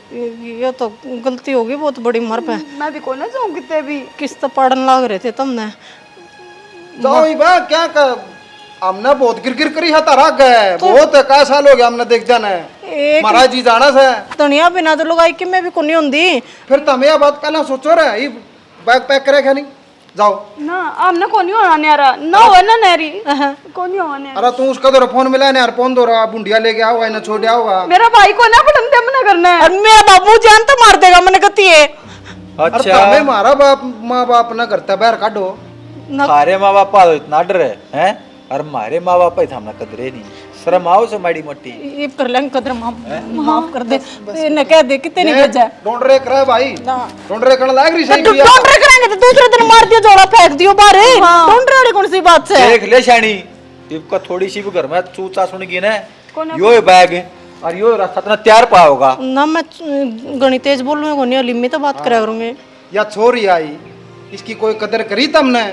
ये तो गलती होगी बहुत बड़ी मर पे मैं भी कोना जाऊं कितने भी किस तो पढ़न लग रहे थे तुमने जाओ ही बा क्या कर हमने बहुत गिर करी है तारा गए बहुत का साल हो गया हमने देख जाना है एक महाराज जी जाना से दुनिया बिना तो लोग आई कि मैं भी कोनी होंगी फिर तमें यह बात कहना सोचो रहे ये बैग पैक करे क्या नहीं जाओ ना आमने कोनी होना न्यारा ना हो ना नेरी कोनी हो न्यारा अरे तू उसका दो फोन मिला यार फोन दो रहा बुंडिया लेके आओगा इन्हें छोड़ आओगा मेरा भाई को ना पटन ते मना करना है और मेरा बाबू जान तो मार देगा मैंने कहती है अरे अच्छा तमें मारा बाप माँ बाप ना करता बाहर काटो सारे माँ बाप तो इतना डर है हैं और हमारे माँ बाप ही हमने कदरे नहीं शर्म आओ से माड़ी मोटी ये कर लेंगे कदर माफ कर दे इन्हें कह दे कितने नहीं भेजा ढूंढ रे करे भाई ढूंढ रे करने लायक रही सही ढूंढ रहे करेंगे तो दूसरे दिन मार दियो जोड़ा फेंक दियो बाहर ढूंढ रहे कौन सी बात से देख ले शानी इबका थोड़ी सी भी घर में चूचा सुनगी ना यो बैग और यो रास्ता इतना तैयार पाओगा ना मैं गणित तेज बोलूंगा कोनी लिम्मी तो बात करा करूंगी या छोरी आई इसकी कोई कदर करी तुमने?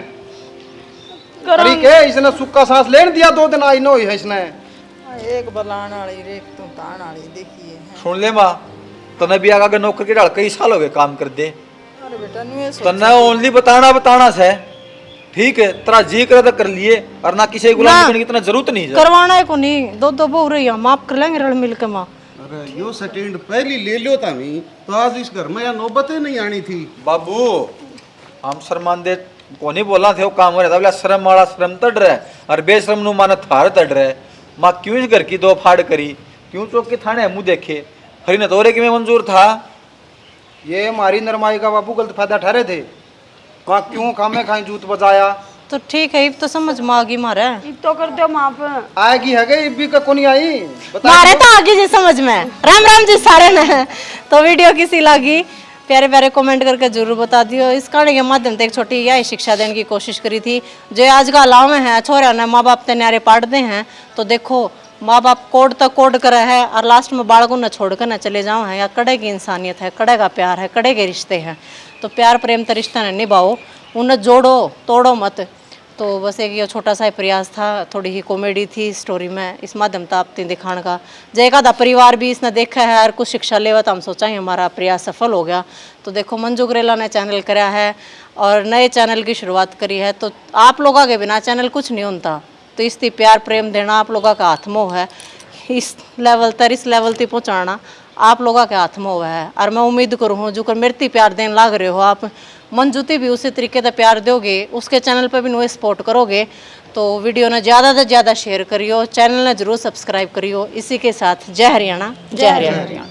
करी के इसने सुक्का सांस लेने दिया 2 दिन आई नो है इसने। एक बलान वाली रेख तुम तान वाली देखिए। सुन ले माँ, तने भी आगे नौकर के डाल कई साल हो गए काम कर दे। अरे बेटा नुए तने ओनली बताना से ठीक है, तेरा जी करे तो कर लिए और ना किसी गुलाम करने की इतना जरूरत नहीं है। करवाना है को नहीं, दो बहु रही है, माफ कर लेंगे रल मिल के माँ। अरे यो सेकंड पहली ले लो तामी तो आज इस घर में या नौबत ही नहीं आनी थी। बाबू हम शर्मांदे को नहीं बोला थे, वो काम हो रहा था बोला शर्म वाला शर्म तड़ रहा है और बेशरम नु माने थार तड़ रहा है। माँ क्यों इस घर की 2 फाड़ करी, क्यों चौक के थाने मुंह देखे, हरी न तोरे कि मैं मंजूर था। ये हमारी नरमाई का बापू गलत फायदा ठहरे थे। वहाँ क्यों खामे खाई जूत बजाया? तो ठीक है, अब तो समझ में आ गई मारे। अब तो कर दो माफ। आएगी है गई भी का कोनी आई बता। मारे तो आगे जी समझ में। राम राम जी सारे ने। तो वीडियो किसी लगी प्यारे प्यारे कमेंट करके जरूर बता दियो। इस कहानी के माध्यम से एक छोटी यही शिक्षा देने की कोशिश करी थी। जो आज का अलाव में है छोरा ने माँ बाप ते न्यारे पाटते हैं, तो देखो माँ बाप कोड तक कोड करे है और लास्ट में बालकों ने छोड़कर न चले जाओ है। या कड़े की इंसानियत है, कड़े का प्यार है, कड़े के रिश्ते हैं। तो प्यार प्रेम तो रिश्ता ने निभाओ, उन्हें जोड़ो तोड़ो मत। तो बस एक ये छोटा सा प्रयास था, थोड़ी ही कॉमेडी थी स्टोरी में, इस माध्यम था आपने दिखाने का। जय का परिवार भी इसने देखा है और कुछ शिक्षा लेवा, तो हम सोचा ही हमारा प्रयास सफल हो गया। तो देखो मंजू ग्रेला ने चैनल कराया है और नए चैनल की शुरुआत करी है। तो आप लोगों के बिना चैनल कुछ नहीं होता। तो इसती प्यार प्रेम देना आप लोगों का हाथ में है। इस लेवल तक पहुँचाना आप लोगों के हाथ में हुआ है। और मैं उम्मीद करूँ जो कर मेरे प्यार देने लग रहे हो आप, मंजूती भी उसी तरीके से प्यार दोगे, उसके चैनल पर भी नुए सपोर्ट करोगे। तो वीडियो ने ज़्यादा से ज़्यादा शेयर करियो, चैनल ने जरूर सब्सक्राइब करियो। इसी के साथ जय हरियाणा, जय हरियाणा।